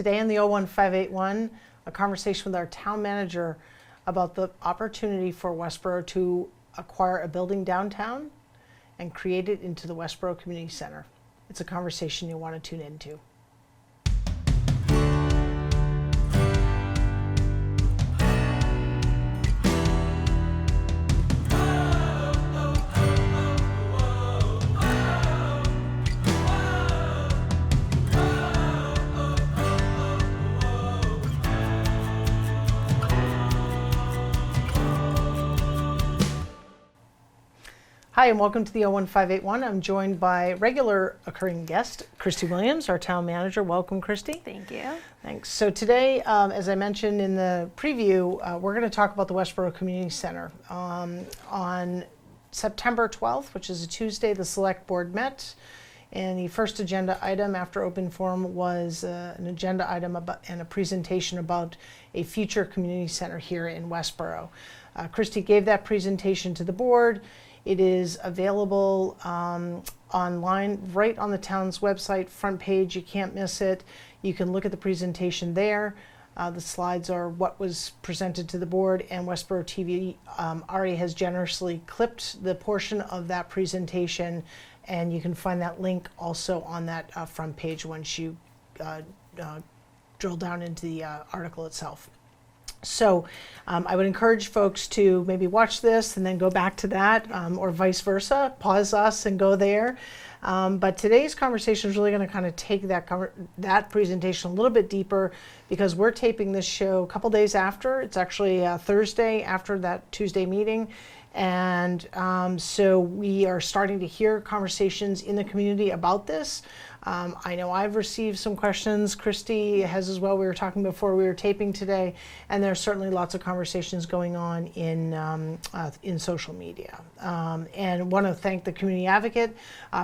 Today in the 01581, a conversation with our town manager about the opportunity for Westboro to acquire a building downtown and create it into the Westboro Community Center. It's a conversation you'll want to tune into. Hi, and welcome to the 01581. I'm joined by regular occurring guest, Christy Williams, our town manager. Welcome, Christy. Thank you. Thanks. So today, as I mentioned in the preview, we're going to talk about the Westboro Community Center. On September 12th, which is a Tuesday, the Select Board met, and the first agenda item after open forum was an agenda item about, and a presentation about a future community center here in Westboro. Christy gave that presentation to the board. It is available online, right on the town's website, front page. You can't miss it. You can look at the presentation there. The slides are what was presented to the board, and Westboro TV already has generously clipped the portion of that presentation, and you can find that link also on that front page once you drill down into the article itself. So I would encourage folks to maybe watch this and then go back to that, or vice versa, pause us and go there. But today's conversation is really going to kind of take that presentation a little bit deeper, because we're taping this show a couple days after. It's actually Thursday after that Tuesday meeting. And so we are starting to hear conversations in the community about this. I know I've received some questions. Christy has as well. We were talking before we were taping today, and there's certainly lots of conversations going on in social media. And want to thank the community advocate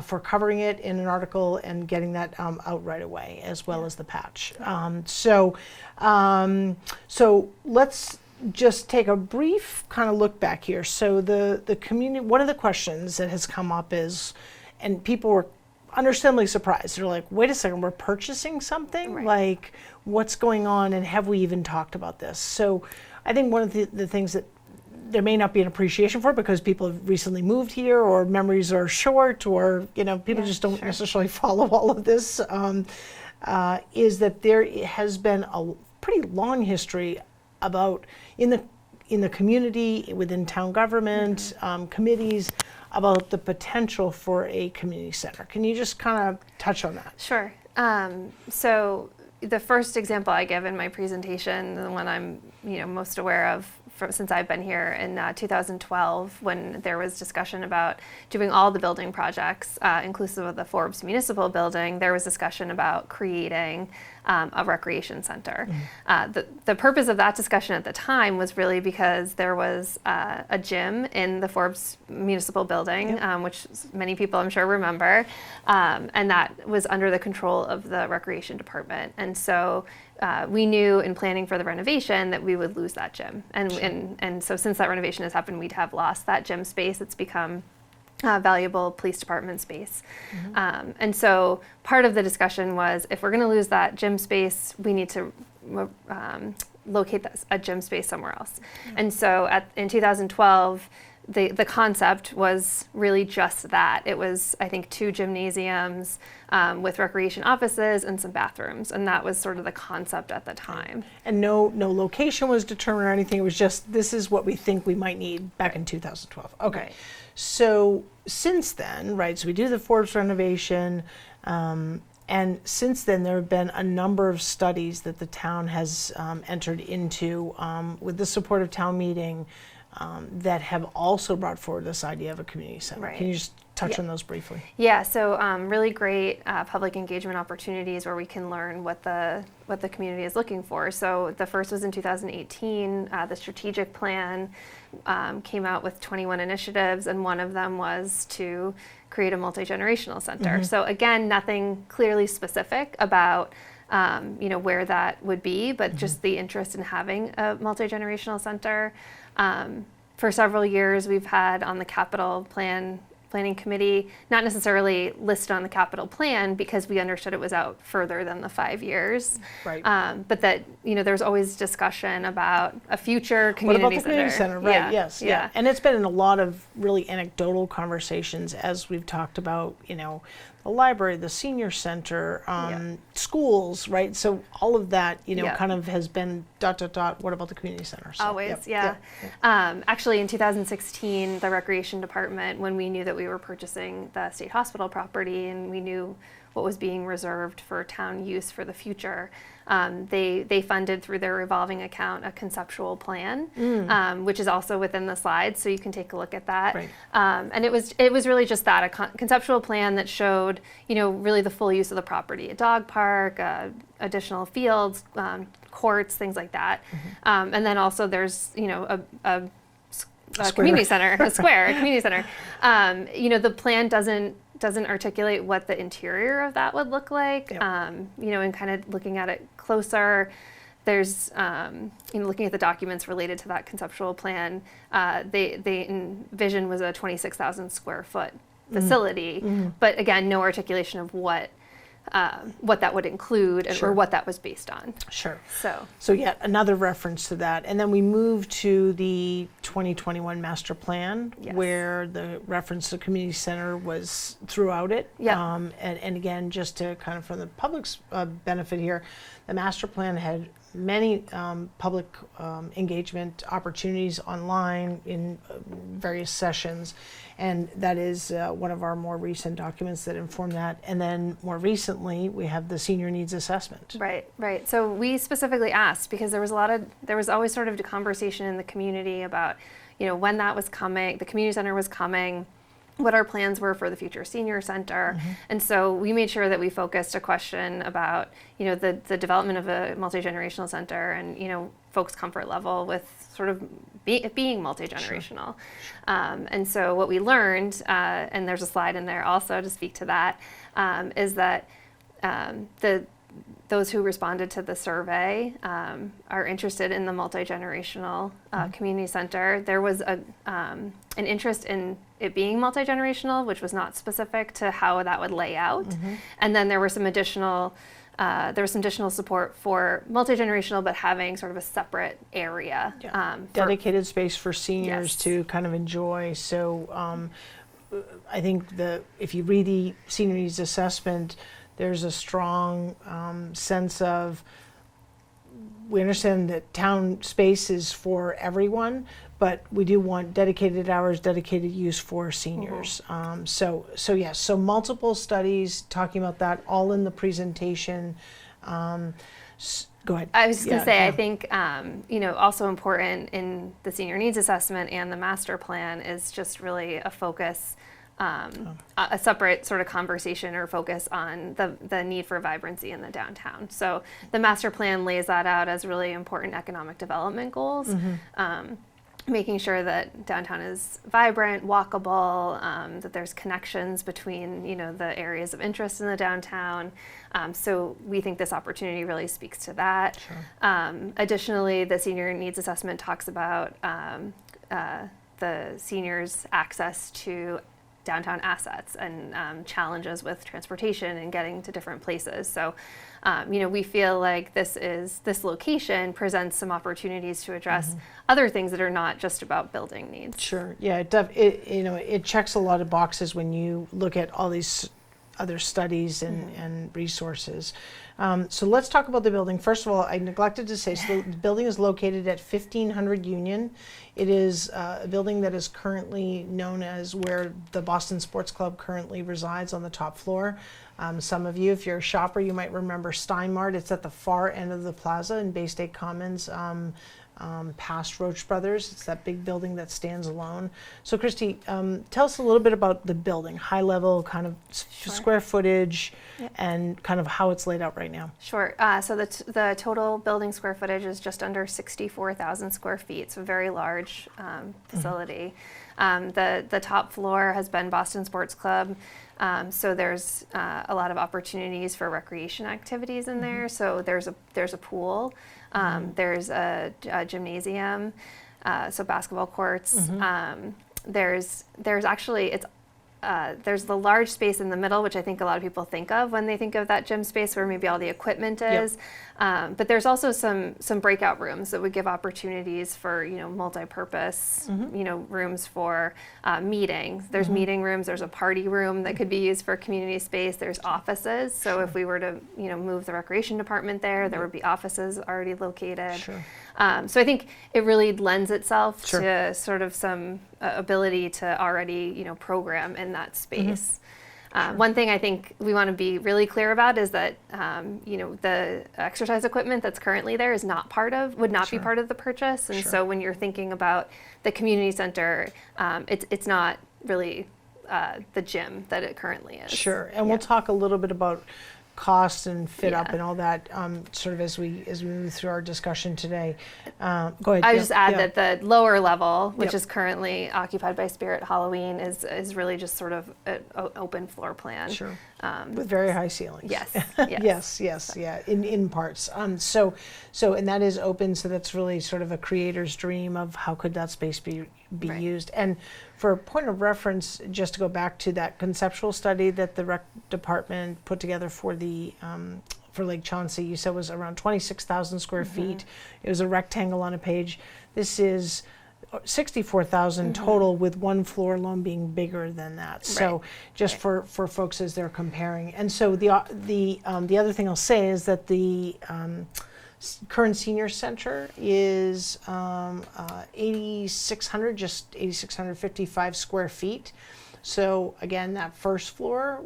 for covering it in an article and getting that out right away, as well as the patch. So let's just take a brief kind of look back here. So the community, one of the questions that has come up is, and people were understandably surprised. They're like, wait a second, we're purchasing something? Right. Like, what's going on, and have we even talked about this? So I think one of the things that there may not be an appreciation for, because people have recently moved here, or memories are short, or people just don't necessarily follow all of this, is that there has been a pretty long history about in the community, within town government, committees, about the potential for a community center. Can you just kind of touch on that? Sure. So the first example I give in my presentation, the one I'm most aware of since I've been here, in 2012, when there was discussion about doing all the building projects, inclusive of the Forbes Municipal Building, there was discussion about creating a recreation center. The purpose of that discussion at the time was really because there was a gym in the Forbes Municipal Building, which many people I'm sure remember, and that was under the control of the Recreation Department. And so we knew in planning for the renovation that we would lose that gym. And so since that renovation has happened, we'd have lost that gym space. It's become valuable police department space. And so part of the discussion was, if we're going to lose that gym space, we need to locate a gym space somewhere else. And so in 2012, the concept was really just that. It was, I think, 2 gymnasiums with recreation offices and some bathrooms, and that was sort of the concept at the time. And no location was determined or anything. It was just, this is what we think we might need back in 2012. Okay. Right. So since then, right, so we do the Forbes renovation, and since then there have been a number of studies that the town has entered into with the support of town meeting, that have also brought forward this idea of a community center. Right. Can you just touch on those briefly? Yeah, so really great public engagement opportunities where we can learn what the community is looking for. So the first was in 2018. The strategic plan came out with 21 initiatives, and one of them was to create a multi-generational center. So again, nothing clearly specific about where that would be, but just the interest in having a multi-generational center. For several years, we've had on the capital plan planning committee, not necessarily listed on the capital plan because we understood it was out further than the 5 years. Right. But that, there's always discussion about a future What community about the community center? Right, Yeah, yes, yeah. yeah. And it's been in a lot of really anecdotal conversations as we've talked about, the library, the senior center, schools, right? So all of that, Yeah. kind of has been ... What about the community center? So, Always, yep, yeah. yep. Actually, in 2016, the recreation department, when we knew that we were purchasing the state hospital property and we knew what was being reserved for town use for the future, they funded through their revolving account a conceptual plan, which is also within the slides, so you can take a look at that. Right. And it was really just that, a conceptual plan that showed, really the full use of the property, a dog park, additional fields, courts, things like that. And then also there's, a community center, a square, a community center. The plan doesn't articulate what the interior of that would look like. Yep. And kind of looking at it closer, there's, looking at the documents related to that conceptual plan, they envision was a 26,000 square foot facility, but again, no articulation of what that would include Sure. or what that was based on. Sure. So yet another reference to that. And then we move to the 2021 master plan, Yes. where the reference to community center was throughout it. Yeah. And again, just to kind of from the public's benefit here, the master plan had many public engagement opportunities online in various sessions. And that is one of our more recent documents that inform that. And then more recently, we have the senior needs assessment. Right. So we specifically asked because there was always sort of a conversation in the community about, when that was coming, the community center was coming, what our plans were for the future senior center. And so we made sure that we focused a question about, the development of a multi-generational center and, folks' comfort level with sort of being multi-generational. And so what we learned, and there's a slide in there also to speak to that, is that those who responded to the survey are interested in the multi-generational community center. There was an interest in it being multi-generational, which was not specific to how that would lay out. And then there were some additional support for multi-generational, but having sort of a separate area. Dedicated space for seniors Yes. to kind of enjoy. So I think if you read the senior needs assessment, there's a strong sense of, we understand that town space is for everyone, but we do want dedicated hours, dedicated use for seniors. So multiple studies talking about that, all in the presentation. Go ahead. I was just going to say, Yeah. I think, also important in the senior needs assessment and the master plan is just really a focus, a separate sort of conversation or focus on the need for vibrancy in the downtown. So the master plan lays that out as really important economic development goals. Making sure that downtown is vibrant, walkable, that there's connections between, the areas of interest in the downtown. So we think this opportunity really speaks to that. Sure. Additionally, the senior needs assessment talks about the seniors' access to downtown assets and challenges with transportation and getting to different places. So, we feel like this location presents some opportunities to address other things that are not just about building needs. Sure. Yeah. It checks a lot of boxes when you look at all these other studies and resources. So let's talk about the building. First of all, I neglected to say, so the building is located at 1500 Union. It is a building that is currently known as where the Boston Sports Club currently resides, on the top floor. Some of you, if you're a shopper, you might remember Steinmart. It's at the far end of the plaza in Bay State Commons, past Roach Brothers. It's that big building that stands alone. So Christy, tell us a little bit about the building, high level, kind of Sure. square footage, Yep. and kind of how it's laid out right now. Sure. So the total building square footage is just under 64,000 square feet, so a very large facility. The top floor has been Boston Sports Club, so there's a lot of opportunities for recreation activities in there. So there's a pool, there's a gymnasium, so basketball courts. There's actually, it's there's the large space in the middle, which I think a lot of people think of when they think of that gym space where maybe all the equipment is. But there's also some breakout rooms that would give opportunities for, you know, multi-purpose, you know, rooms for meetings. There's meeting rooms. There's a party room that could be used for community space. There's offices. So if we were to, you know, move the recreation department there, there would be offices already located. Sure. So I think it really lends itself Sure. to sort of some ability to already, you know, program in that space. One thing I think we want to be really clear about is that, you know, the exercise equipment that's currently there is not would not be Sure. part of the purchase. And Sure. so when you're thinking about the community center, it's not really the gym that it currently is. Sure, and we'll talk a little bit about cost and fit up Yeah. and all that, sort of as we move through our discussion today. Go ahead. I yeah, would just add yeah. that the lower level, which Yep. is currently occupied by Spirit Halloween, is really just sort of an open floor plan. Sure. With very high ceilings. Yes, yes, yeah, in parts. So and that is open, so that's really sort of a creator's dream of how could that space be Right. used. And for a point of reference, just to go back to that conceptual study that the rec department put together for the for Lake Chauncey, you said was around 26,000 square feet. It was a rectangle on a page. This is 64,000 total, with one floor alone being bigger than that. So just for folks as they're comparing. And so the other thing I'll say is that the current senior center is 8,600, just 8,655 square feet. So again, that first floor,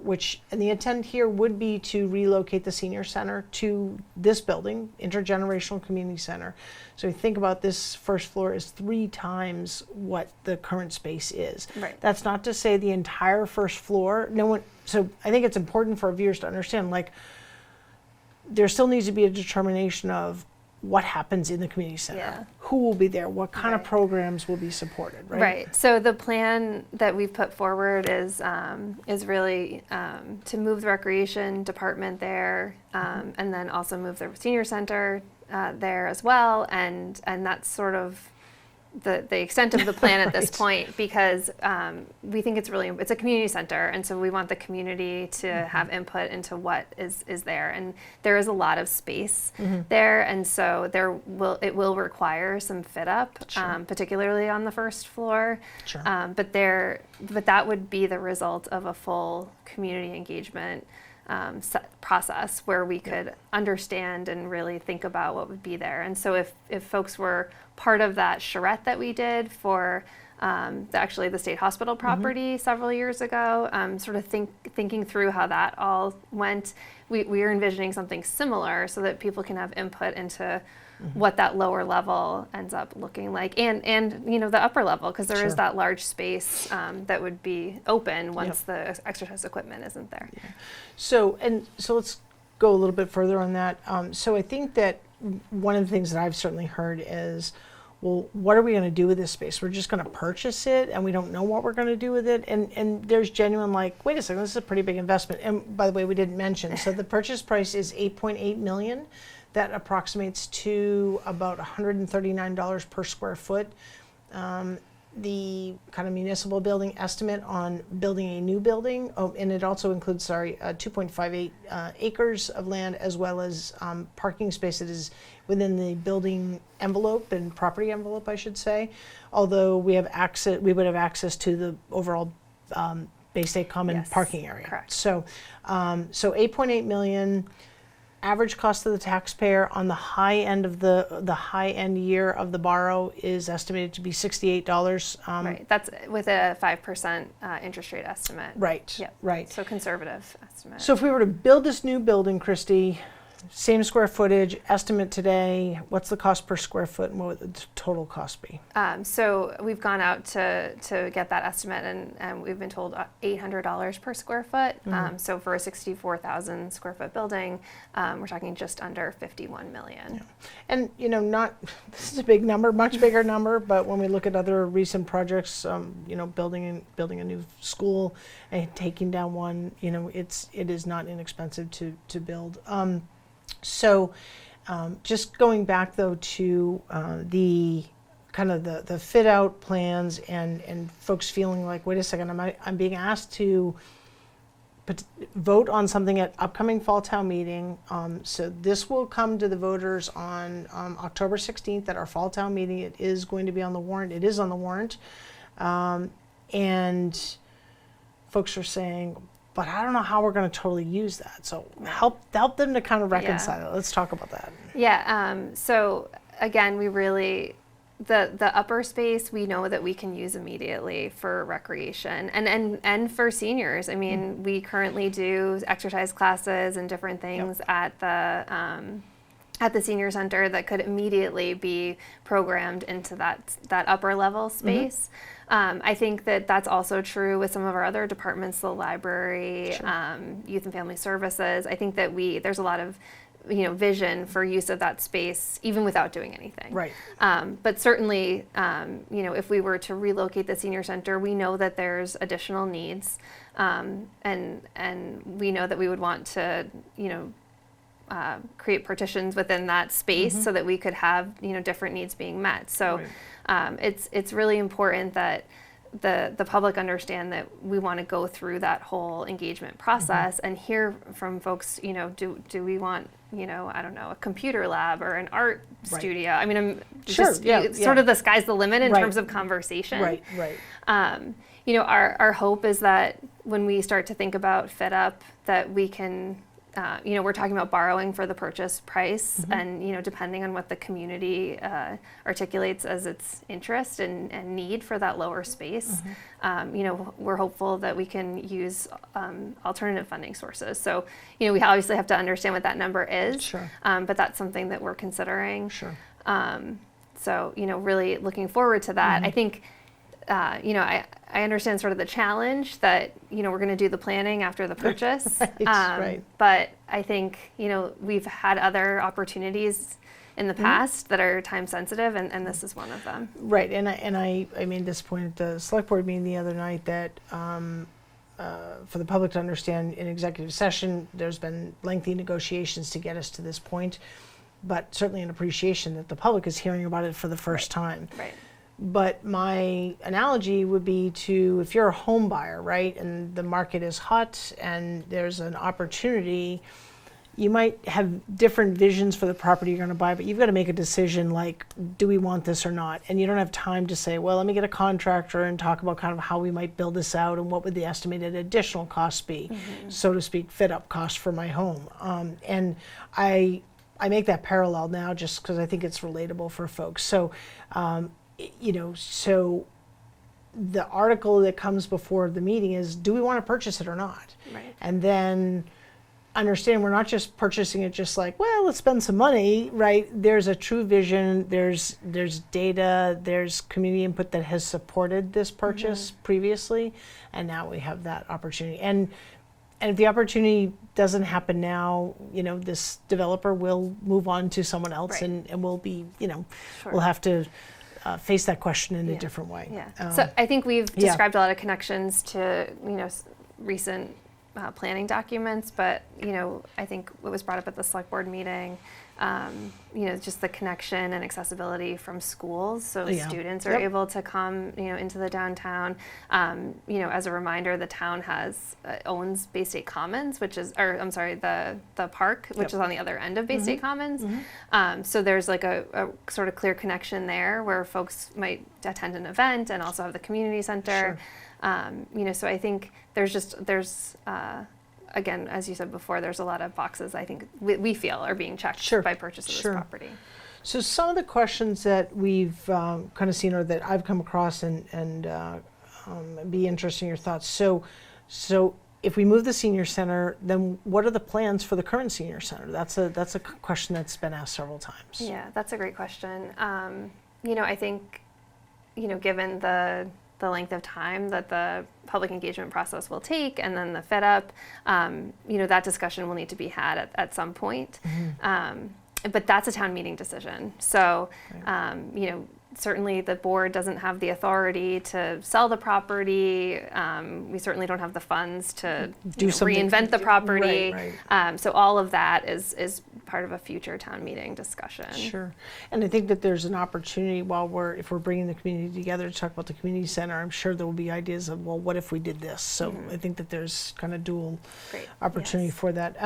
and the intent here would be to relocate the senior center to this building, Intergenerational Community Center. So you think about this first floor is 3 times what the current space is. Right. That's not to say the entire first floor, so I think it's important for our viewers to understand, like, there still needs to be a determination of what happens in the community center. Yeah. Who will be there? What kind of Right. programs will be supported, right? Right. So the plan that we've put forward is really to move the recreation department there, and then also move the senior center there as well, and that's sort of the extent of the plan at this point, because we think it's a community center, and so we want the community to have input into what is there, and there is a lot of space there, and so it will require some fit up, particularly on the first floor. Sure. But that would be the result of a full community engagement process where we could understand and really think about what would be there. And so if folks were part of that charrette that we did for actually the state hospital property several years ago, sort of thinking through how that all went, we are envisioning something similar so that people can have input into what that lower level ends up looking like, and you know, the upper level, because there Sure. is that large space that would be open once the exercise equipment isn't there. So let's go a little bit further on that. So I think that one of the things that I've certainly heard is, well, what are we going to do with this space? We're just going to purchase it, and we don't know what we're going to do with it. And there's genuine, like, wait a second, this is a pretty big investment. And by the way, we didn't mention, so the purchase price is $8.8 million. That approximates to about $139 per square foot. The kind of municipal building estimate on building a new building, and it also includes, 2.58 acres of land, as well as parking space that is within the building envelope and property envelope, I should say. Although we would have access to the overall Bay State Common Yes, parking area. correct. So 8.8 million. Average cost to the taxpayer on the high end of the high end year of the borrow is estimated to be $68. Right, that's with a 5% interest rate estimate. Right. Yep. Right. So conservative estimate. So if we were to build this new building, Christy, same square footage, estimate today, what's the cost per square foot, and what would the total cost be? So we've gone out to get that estimate, and we've been told $800 per square foot. So for a 64,000 square foot building, we're talking just under 51 million. And this is a big number, much bigger number, but when we look at other recent projects, building a new school and taking down one, it is not inexpensive to build. So just going back though to the kind of the fit out plans and folks feeling like, wait a second, I'm being asked to vote on something at upcoming fall town meeting. So this will come to the voters on October 16th at our fall town meeting. It is going to be on the warrant. It is on the warrant. And folks are saying, but I don't know how we're going to totally use that. So help them to kind of reconcile it. Let's talk about that. Yeah. So again, we really, the upper space we know that we can use immediately for recreation and for seniors. I mean, we currently do exercise classes and different things at the senior center that could immediately be programmed into that upper level space. I think that that's also true with some of our other departments, the library, youth and family services. I think that there's a lot of vision for use of that space even without doing anything. Right. But certainly, if we were to relocate the senior center, we know that there's additional needs, and we know that we would want to, create partitions within that space so that we could have, different needs being met. So it's really important that the public understand that we want to go through that whole engagement process and hear from folks, do we want, I don't know, a computer lab or an art studio? I mean, I'm sort of the sky's the limit in terms of conversation. Right. Our hope is that when we start to think about Fit Up, that we can, we're talking about borrowing for the purchase price, and depending on what the community articulates as its interest and need for that lower space, we're hopeful that we can use alternative funding sources. So, we obviously have to understand what that number is, but that's something that we're considering. So, really looking forward to that. I think, I understand sort of the challenge that, we're going to do the planning after the purchase. But I think, we've had other opportunities in the past that are time sensitive, and this is one of them. Right. And I made this point at the select board meeting the other night that for the public to understand, in executive session, there's been lengthy negotiations to get us to this point, but certainly an appreciation that the public is hearing about it for the first time. Right. But my analogy would be to, if you're a home buyer, right, and the market is hot and there's an opportunity, you might have different visions for the property you're going to buy, but you've got to make a decision like, do we want this or not? And you don't have time to say, well, let me get a contractor and talk about kind of how we might build this out and what would the estimated additional costs be, so to speak, fit up cost for my home. And I make that parallel now just because I think it's relatable for folks. So, so the article that comes before the meeting is, do we want to purchase it or not? Right. And then understand we're not just purchasing it just like, well, let's spend some money, right? There's a true vision, there's data, there's community input that has supported this purchase previously, and now we have that opportunity. And if the opportunity doesn't happen now, this developer will move on to someone else, and we'll be, we'll have to face that question in a different way. So I think we've described a lot of connections to, recent planning documents, but, I think what was brought up at the select board meeting, just the connection and accessibility from schools. So students are able to come, into the downtown. As a reminder, the town owns Bay State Commons, the park, which is on the other end of Bay State Commons. So there's like a sort of clear connection there where folks might attend an event and also have the community center. So I think there's again, as you said before, there's a lot of boxes I think we feel are being checked by purchase of this property. So some of the questions that we've kind of seen or that I've come across and be interested in your thoughts. So if we move the senior center, then what are the plans for the current senior center? That's a question that's been asked several times. Yeah, that's a great question. I think, given the length of time that the public engagement process will take, and then the Fit Up, that discussion will need to be had at some point. But that's a town meeting decision. So, certainly the board doesn't have the authority to sell the property. We certainly don't have the funds to reinvent the property. Right. So all of that is part of a future town meeting discussion. Sure. And I think that there's an opportunity if we're bringing the community together to talk about the community center, I'm sure there will be ideas of, well, what if we did this? So I think that there's kind of dual opportunity for that.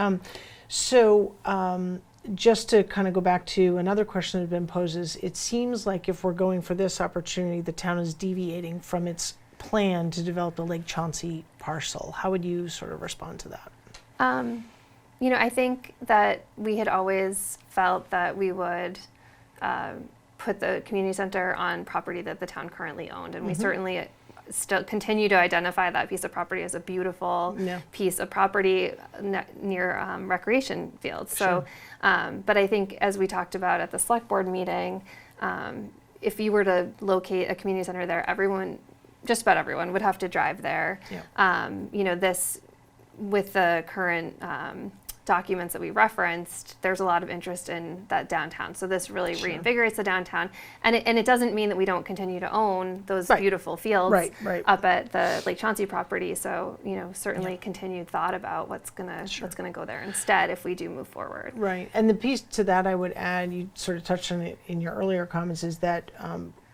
Just to kind of go back to another question that had been posed is, it seems like if we're going for this opportunity, the town is deviating from its plan to develop the Lake Chauncey parcel. How would you sort of respond to that? I think that we had always felt that we would put the community center on property that the town currently owned, and we certainly still continue to identify that piece of property as a beautiful piece of property near recreation fields. So, but I think as we talked about at the select board meeting, if you were to locate a community center there, just about everyone would have to drive there. This, with the current documents that we referenced, there's a lot of interest in that downtown. So this really reinvigorates the downtown. And it doesn't mean that we don't continue to own those beautiful fields up at the Lake Chauncey property. So, certainly continued thought about what's gonna go there instead if we do move forward. Right. And the piece to that I would add, you sort of touched on it in your earlier comments, is that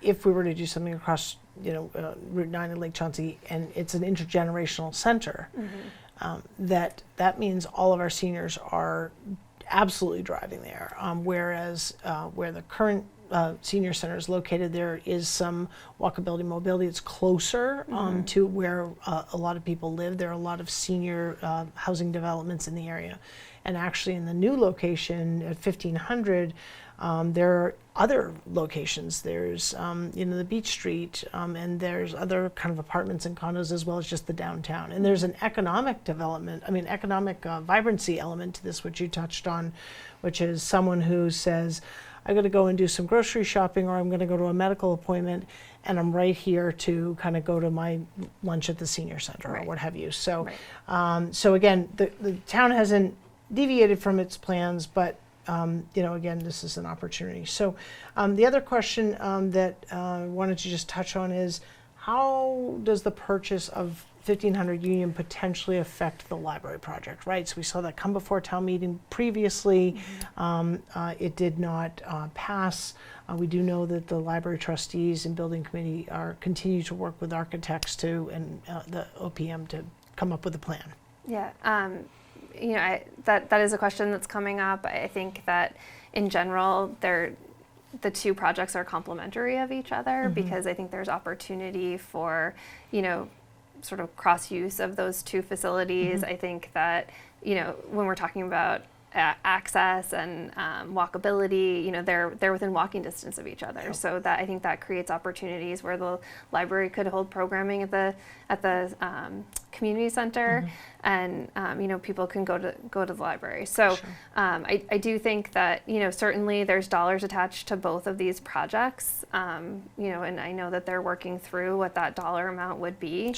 if we were to do something across Route 9 and Lake Chauncey, and it's an intergenerational center, that means all of our seniors are absolutely driving there. Whereas where the current senior center is located, there is some walkability, mobility. It's closer to where a lot of people live. There are a lot of senior housing developments in the area. And actually in the new location at 1500, there are other locations. There's, the Beach Street, and there's other kind of apartments and condos, as well as just the downtown. And there's an economic vibrancy element to this, which you touched on, which is someone who says, I'm going to go and do some grocery shopping, or I'm going to go to a medical appointment, and I'm right here to kind of go to my lunch at the senior center or what have you. So, so again, the town hasn't deviated from its plans, but again, this is an opportunity. So the other question that I wanted to just touch on is, how does the purchase of 1500 Union potentially affect the library project, right? So we saw that come before town meeting previously. It did not pass. We do know that the library trustees and building committee continue to work with architects and the OPM to come up with a plan. Yeah. That is a question that's coming up. I think that in general, the two projects are complementary of each other, because I think there's opportunity for, sort of cross use of those two facilities. I think that, when we're talking about access and walkability, they're within walking distance of each other. So that, I think that creates opportunities where the library could hold programming at the community center, and people can go to the library. So I do think that certainly there's dollars attached to both of these projects, and I know that they're working through what that dollar amount would be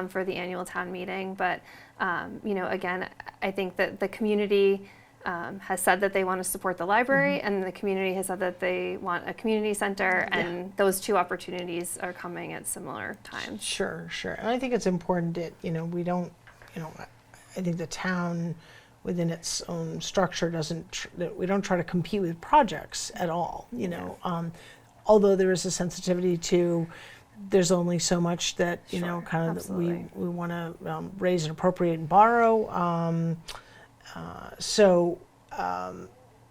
for the annual town meeting. But again, I think that the community has said that they want to support the library, and the community has said that they want a community center, and those two opportunities are coming at similar times. Sure. And I think it's important that, we don't, I think the town within its own structure we don't try to compete with projects at all, although there is a sensitivity to, there's only so much that, kind of we want to raise and appropriate and borrow.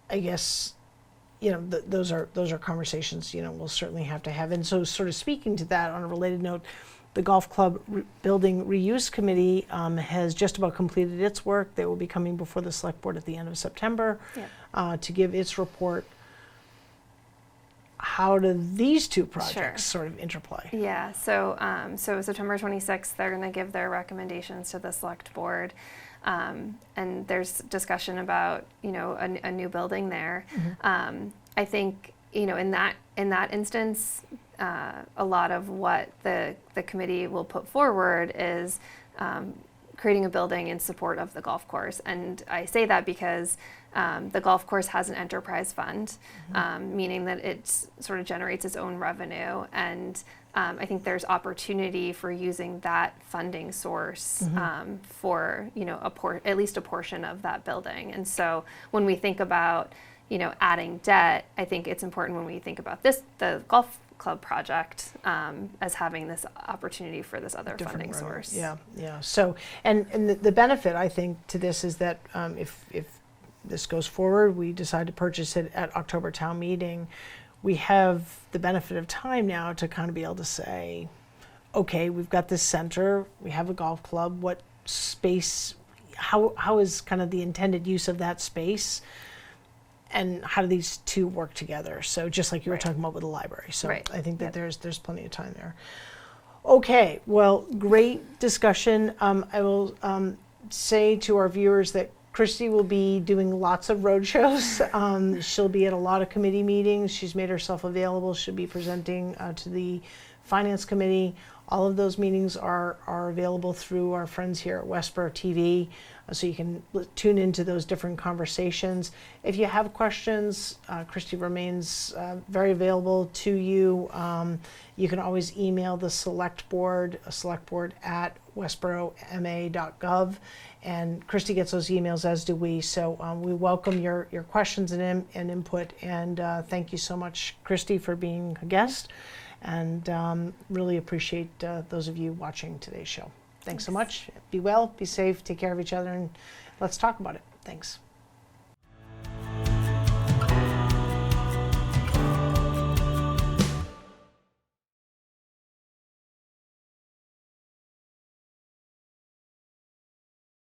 I guess, those are conversations, we'll certainly have to have. And so sort of speaking to that, on a related note, the Golf Club Building Reuse Committee has just about completed its work. They will be coming before the Select Board at the end of September to give its report. How do these two projects sort of interplay? Yeah, so September 26th, they're going to give their recommendations to the Select Board. And there's discussion about, a new building there. I think, in that instance, a lot of what the committee will put forward is creating a building in support of the golf course. And I say that because The golf course has an enterprise fund, meaning that it sort of generates its own revenue, and I think there's opportunity for using that funding source for at least a portion of that building. And so when we think about adding debt, I think it's important when we think about the golf club project as having this opportunity for this other funding source. Yeah. So, and the benefit I think to this is that if this goes forward, we decide to purchase it at October town meeting, we have the benefit of time now to kind of be able to say, okay, we've got this center, we have a golf club, what space, how is kind of the intended use of that space? And how do these two work together? So just like you were talking about with the library. So I think that there's plenty of time there. Okay, well, great discussion. I will say to our viewers that Christy will be doing lots of road shows. She'll be at a lot of committee meetings. She's made herself available. She'll be presenting to the Finance Committee. All of those meetings are available through our friends here at Westboro TV, so you can tune into those different conversations. If you have questions, Christy remains very available to you. You can always email the select board at westboroma.gov, and Christy gets those emails, as do we. So we welcome your questions and input, and thank you so much, Christy, for being a guest. And really appreciate those of you watching today's show. Thanks so much. Be well, be safe, take care of each other, and let's talk about it. Thanks.